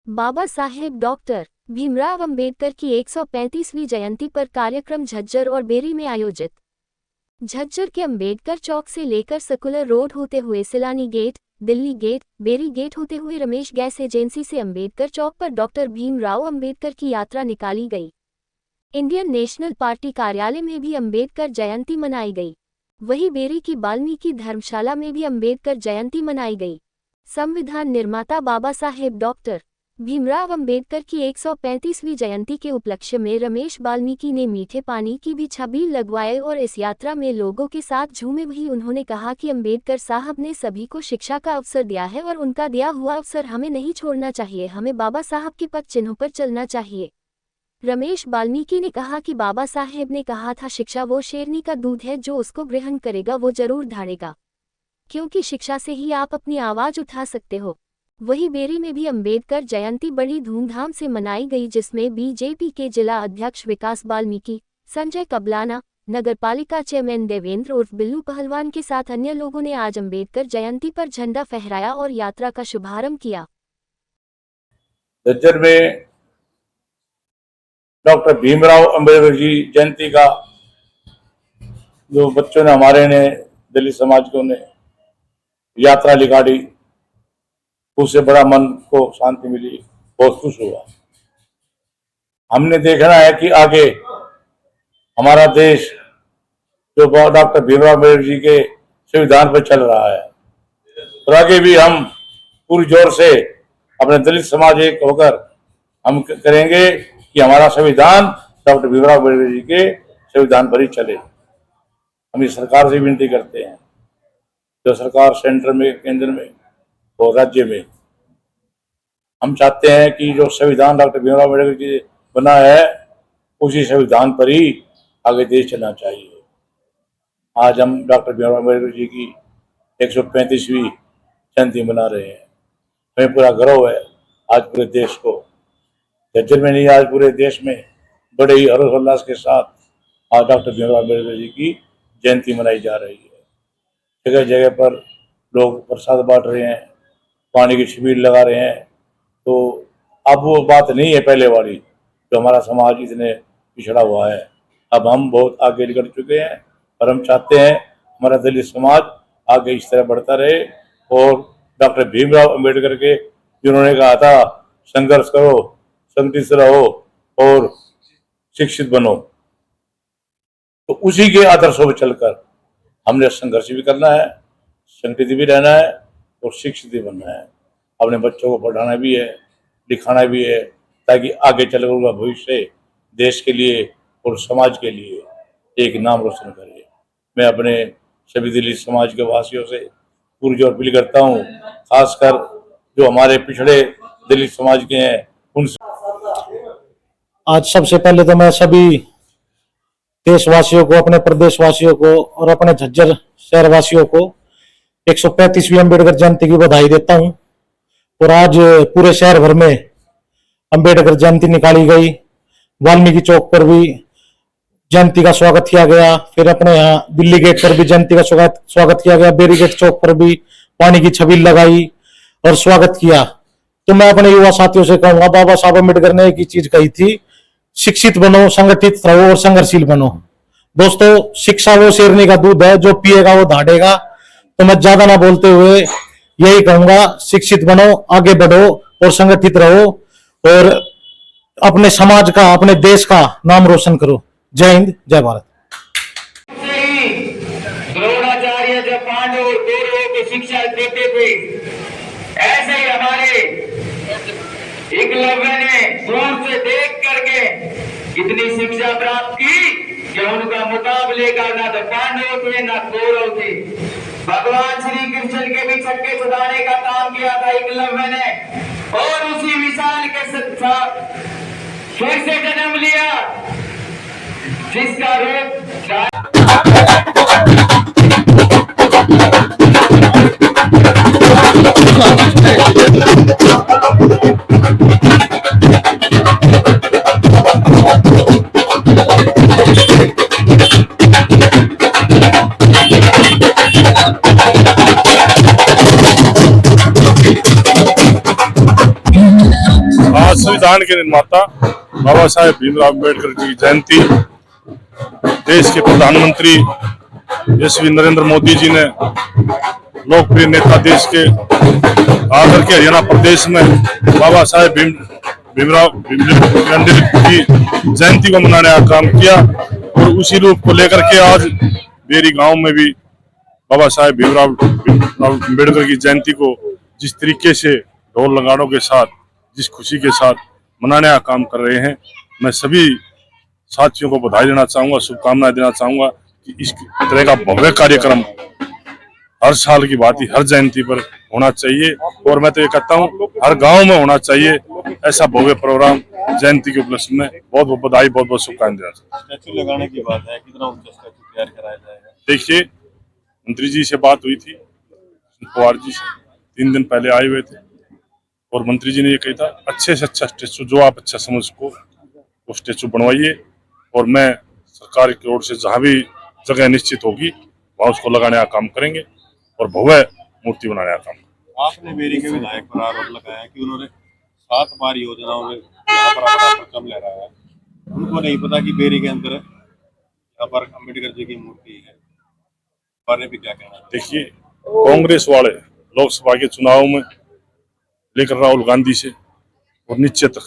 Baba Saheb doctor Bhimrao Ambedkar की 135वीं जयंती पर कार्यक्रम झज्जर और बेरी में आयोजित। झज्जर के अंबेडकर चौक से लेकर सर्कुलर रोड होते हुए Silani gate, Delhi gate, Beri gate होते हुए रमेश गैस एजेंसी से अंबेडकर चौक पर डॉक्टर भीमराव अंबेडकर की यात्रा निकाली गई। इंडियन नेशनल पार्टी कार्यालय में भी अंबेडकर जयंती मनाई गई। वहीं बेरी की वाल्मीकि धर्मशाला में भी अंबेडकर जयंती मनाई गई। संविधान निर्माता बाबा साहेब डॉक्टर भीमराव अंबेडकर की 135वीं जयंती के उपलक्ष्य में रमेश वाल्मीकि ने मीठे पानी की भी छबील लगवाए और इस यात्रा में लोगों के साथ झूमे भी। उन्होंने कहा कि अंबेडकर साहब ने सभी को शिक्षा का अवसर दिया है और उनका दिया हुआ अवसर हमें नहीं छोड़ना चाहिए, हमें बाबा साहब के पद चिन्हों पर चलना चाहिए। रमेश वाल्मीकि ने कहा कि बाबा साहेब ने कहा था, शिक्षा वो शेरनी का दूध है, जो उसको ग्रहण करेगा वो जरूर धाड़ेगा, क्योंकि शिक्षा से ही आप अपनी आवाज उठा सकते हो। वहीं बेरी में भी अंबेडकर जयंती बड़ी धूमधाम से मनाई गई, जिसमें बीजेपी के जिला अध्यक्ष विकास वाल्मीकि, संजय कबलाना, नगरपालिका चेयरमैन देवेंद्र उर्फ बिल्लू पहलवान के साथ अन्य लोगों ने आज अंबेडकर जयंती पर झंडा फहराया और यात्रा का शुभारंभ किया। झज्जर में डॉक्टर भीमराव अंबेडकर जी जयंती का जो बच्चों ने हमारे ने दलित समाज को ने यात्रा निकाली, उससे बड़ा मन को शांति मिली, बहुत खुश हुआ। हमने देखना है कि आगे हमारा देश जो डॉक्टर भीमराव अम्बेडकर जी के संविधान पर चल रहा है, और आगे भी हम पूरी जोर से अपने दलित समाज एक होकर हम करेंगे कि हमारा संविधान डॉक्टर भीमराव अम्बेडकर जी के संविधान पर ही चले। हम इस सरकार से विनती करते हैं, जो सरकार सेंटर में, केंद्र में और राज्य में, हम चाहते हैं कि जो संविधान डॉक्टर भीमराव अम्बेडकर जी बना है, उसी संविधान पर ही आगे देश चलना चाहिए। आज हम डॉक्टर भीमराव अम्बेडकर जी की 135वीं जयंती मना रहे हैं। हमें पूरा गर्व है आज पूरे देश को, झज्जर में नहीं, आज पूरे देश में बड़े ही हर्षोल्लास के साथ आज डॉक्टर भीमराव अम्बेडकर जी की जयंती मनाई जा रही है। जगह जगह पर लोग प्रसाद बांट रहे हैं, पानी की छबील लगा रहे हैं। तो अब वो बात नहीं है पहले वाली, जो हमारा समाज इतने पिछड़ा हुआ है। अब हम बहुत आगे निकल चुके हैं और हम चाहते हैं हमारा दलित समाज आगे इस तरह बढ़ता रहे। और डॉक्टर भीमराव अम्बेडकर के जिन्होंने कहा था, संघर्ष करो, संगठित रहो और शिक्षित बनो, तो उसी के आदर्शों पर चलकर हमने संघर्ष भी करना है, संगठित भी रहना है और शिक्षित भी बनना है। अपने बच्चों को पढ़ाना भी है, लिखाना भी है, ताकि आगे चलकर उनका भविष्य देश के लिए और समाज के लिए एक नाम रोशन करे। मैं अपने सभी दलित समाज के वासियों से पूरी जोर अपील करता हूँ, खासकर जो हमारे पिछड़े दलित समाज के हैं उनसे। आज सबसे पहले तो मैं सभी देशवासियों को, अपने प्रदेशवासियों को और अपने झज्जर शहरवासियों को 135वीं अम्बेडकर जयंती की बधाई देता हूं। और आज पूरे शहर भर में अंबेडकर जयंती निकाली गई। वाल्मीकि चौक पर भी जयंती का स्वागत किया गया, फिर अपने यहाँ दिल्ली गेट पर भी जयंती का स्वागत किया गया, बेरी गेट चौक पर भी पानी की छबील लगाई और स्वागत किया। तो मैं अपने युवा साथियों से कहूंगा, बाबा साहब अम्बेडकर ने एक ही चीज कही थी, शिक्षित बनो, संगठित रहो और संघर्षशील बनो। दोस्तों, शिक्षा वो शेरनी का दूध है, जो पिएगा वो धाड़ेगा। तो मैं ज्यादा ना बोलते हुए यही कहूंगा, शिक्षित बनो, आगे बढ़ो और संगठित रहो और अपने समाज का, अपने देश का नाम रोशन करो। जय हिंद, जय भारत। द्रोणाचार्य जब पांडव कौरवों की शिक्षा देते थे, ऐसे ही हमारे एकलव्य ने दूर से देख करके इतनी शिक्षा प्राप्त की कि उनका मुकाबले का ना तो पांडव थे ना कौरव थे। भगवान श्री कृष्ण के भी छक्के छुड़ाने का काम किया था एकलव्य ने, और उसी मिसाल के साथ फिर से जन्म लिया, जिसका रूप आज संविधान के निर्माता बाबा साहेब भीमराव अम्बेडकर जी की जयंती देश के प्रधानमंत्री यशस्वी नरेंद्र मोदी जी ने लोकप्रिय नेता देश के आकर के हरियाणा प्रदेश में बाबा साहेब भीमराव अम्बेडकर की जयंती को मनाने का काम किया और उसी रूप को लेकर के आज बेरी गांव में भी बाबा साहेब भीमराव अम्बेडकर की जयंती को जिस तरीके से ढोल नगाड़ों के साथ, जिस खुशी के साथ मनाने का काम कर रहे हैं, मैं सभी साथियों को बधाई देना चाहूंगा, शुभकामनाएं देना चाहूंगा कि इस तरह का भव्य कार्यक्रम हर साल की बात ही हर जयंती पर होना चाहिए और मैं तो ये कहता हूँ हर गांव में होना चाहिए ऐसा भव्य प्रोग्राम जयंती के उपलक्ष्य में। बहुत बहुत बधाई, बहुत बहुत शुभकामनाएं देना चाहूंगा। स्टैचू लगाने की बात है, कितना ऊंचा स्टैचू तैयार कराया जाएगा? देखिए, मंत्री जी से बात हुई थी, पवार जी से 3 दिन पहले आए हुए थे और मंत्री जी ने ये कहा था अच्छे से अच्छा स्टैचू जो आप अच्छा समझ सको वो स्टैचू बनवाइए और मैं सरकार की ओर से जहाँ भी जगह निश्चित होगी वहाँ उसको लगाने का काम करेंगे और भव्य मूर्ति बनाने का काम। आपने बेरी के विधायक पर आरोप लगाया कि उन्होंने 7 बार योजनाओं में यहाँ पर अपना रकम ले रहा है, उनको नहीं पता कि बेरी के अंदर यहाँ पर अम्बेडकर जी की मूर्ति है, बारे में क्या कहना है? देखिए, कांग्रेस वाले लोकसभा के चुनाव में लेकर राहुल गांधी से और नीचे तक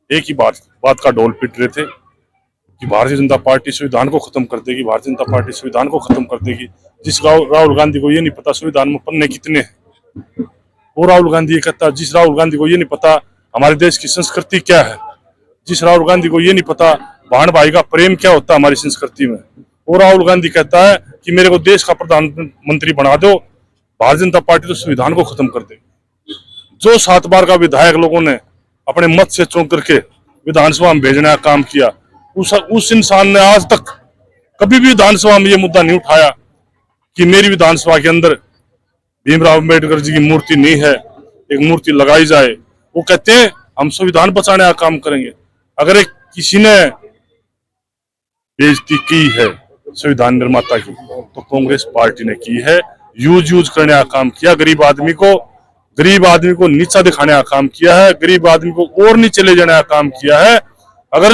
एक ही बात का ढोल पीट रहे थे कि भारतीय जनता पार्टी संविधान को खत्म कर देगी, भारतीय जनता पार्टी संविधान को खत्म कर देगी। जिस राहुल गांधी को ये नहीं पता संविधान में पन्ने कितने हैं, वो राहुल गांधी ये कहता, जिस राहुल गांधी को ये नहीं पता हमारे देश की संस्कृति क्या है, जिस राहुल गांधी को ये नहीं पता बहन भाई का प्रेम क्या होता है हमारी संस्कृति में, वो राहुल गांधी कहता है कि मेरे को देश का प्रधानमंत्री बना दो, भारतीय जनता पार्टी तो संविधान को खत्म कर देगी। जो 7 बार का विधायक लोगों ने अपने मत से चुन करके विधानसभा में भेजने का काम किया, उस इंसान ने आज तक कभी भी विधानसभा में ये मुद्दा नहीं उठाया कि मेरी विधानसभा के अंदर भीमराव अम्बेडकर जी की मूर्ति नहीं है, एक मूर्ति लगाई जाए। वो कहते हैं हम संविधान बचाने का काम करेंगे। अगर एक किसी ने बेइज्जती की है संविधान निर्माता की तो कांग्रेस पार्टी ने की है। यूज करने का काम किया, गरीब आदमी को नीचा दिखाने का काम किया है, गरीब आदमी को और नीचे ले जाने का काम किया है। अगर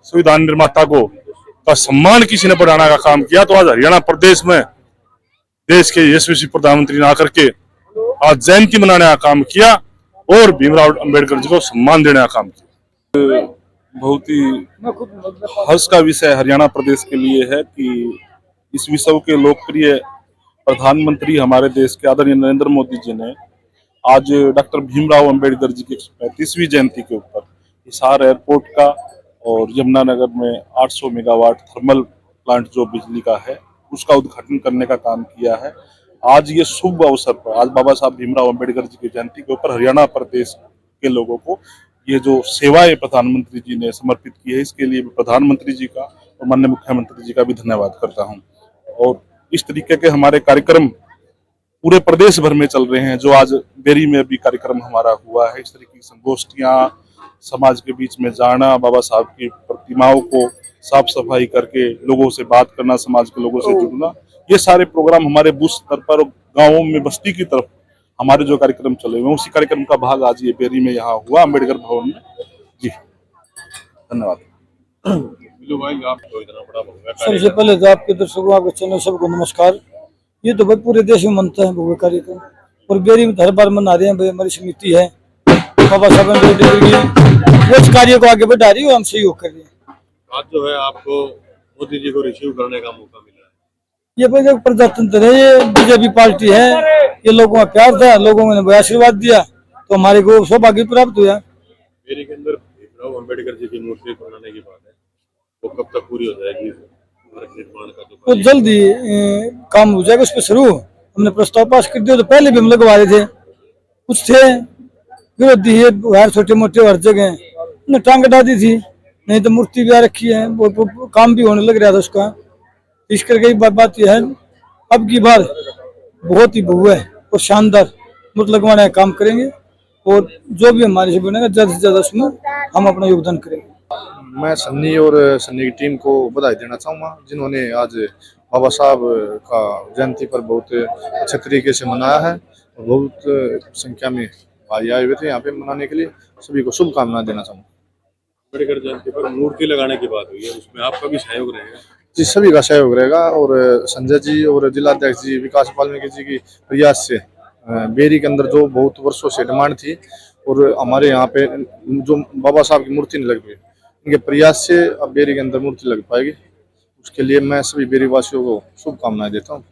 संविधान निर्माता का सम्मान किसी ने बढ़ाने का काम किया तो आज हरियाणा प्रदेश में देश के यशस्वी प्रधानमंत्री ने आकर के आज जयंती मनाने का काम किया और भीमराव अम्बेडकर जी को सम्मान देने का काम किया। बहुत ही हर्ष का विषय हरियाणा प्रदेश के लिए है कि इस विश्व के लोकप्रिय प्रधानमंत्री हमारे देश के आदरणीय नरेंद्र मोदी जी ने आज डॉक्टर भीमराव अम्बेडकर जी की 35वीं जयंती के ऊपर हिसार एयरपोर्ट का और यमुनानगर में 800 मेगावाट थर्मल प्लांट जो बिजली का है उसका उद्घाटन करने का काम किया है। आज ये शुभ अवसर पर आज बाबा साहब भीमराव अम्बेडकर जी की जयंती के ऊपर हरियाणा प्रदेश के लोगों को ये जो सेवाएं प्रधानमंत्री जी ने समर्पित की है इसके लिए प्रधानमंत्री जी का और माननीय मुख्यमंत्री जी का भी धन्यवाद करता हूं। और इस तरीके के हमारे कार्यक्रम पूरे प्रदेश भर में चल रहे हैं। जो आज बेरी में भी कार्यक्रम हमारा हुआ है, इस तरीके की संगोष्ठियां, समाज के बीच में जाना, बाबा साहब की प्रतिमाओं को साफ सफाई करके लोगों से बात करना, समाज के लोगों से जुड़ना, ये सारे प्रोग्राम हमारे बूथ स्तर पर गाँवों में बस्ती की तरफ हमारे जो कार्यक्रम चले हुए उसी कार्यक्रम का भाग आज ये बेरी में यहाँ हुआ अम्बेडकर भवन में। जी धन्यवाद। भाई आपको इतना बड़ा भव्य सबसे पहले तो आपके दर्शकों, आपके चैनल सबको नमस्कार। ये तो भाई पूरे देश में मनता है भव्य कार्यक्रम और बेरी में हर बार मना रहे हैं। भाई हमारी समिति है बाबा साहब अम्बेडकर की उस कार्य को आगे बढ़ा रही है, हम सहयोग कर रहे हैं। आज जो है आपको मोदी जी को रिसीव करने का मौका मिला है। ये भाई प्रजातंत्र है, ये बीजेपी पार्टी है, ये लोगों का प्यार था, लोगों ने आशीर्वाद दिया तो हमारे को सौभाग्य प्राप्त हुआ। बेरी के अंदर भीमराव अम्बेडकर जी की मूर्ति बनाने की बात है, वो कब तक पूरी हो जाएगी? निर्माण का तो जल्दी काम हो जाएगा, उस पर शुरू हमने प्रस्ताव पास कर दिया। तो पहले भी हम लगवा रहे थे, कुछ थे विरोधी है छोटे मोटे हर जगह ने टांग कटा दी थी, नहीं तो मूर्ति भी आ रखी है, वो काम भी होने लग रहा था उसका। इस करके बात यह है अब की बार बहुत ही भव्य और शानदार मूर्ति लगवाने का काम करेंगे और जो भी हमारे से बनेगा ज्यादा से ज्यादा उसमें हम अपना योगदान करेंगे। मैं सन्नी और सन्नी की टीम को बधाई देना चाहूँगा जिन्होंने आज बाबा साहब का जयंती पर बहुत अच्छे तरीके से मनाया है और बहुत संख्या में भाई आए हुए थे यहाँ पे मनाने के लिए, सभी को शुभकामनाएं देना चाहूँगा। अम्बेडकर जयंती पर मूर्ति लगाने की बात हुई है, उसमें आपका भी सहयोग रहेगा? जी, सभी का सहयोग रहेगा और संजय जी और जिलाध्यक्ष जी विकास वाल्मीकि जी की प्रयास से बेरी के अंदर जो बहुत वर्षों से डिमांड थी और हमारे यहाँ पे जो बाबा साहब की मूर्ति नहीं लग पाई, इनके प्रयास से अब बेरी के अंदर मूर्ति लग पाएगी। उसके लिए मैं सभी बेरी वासियों को शुभकामनाएं देता हूँ।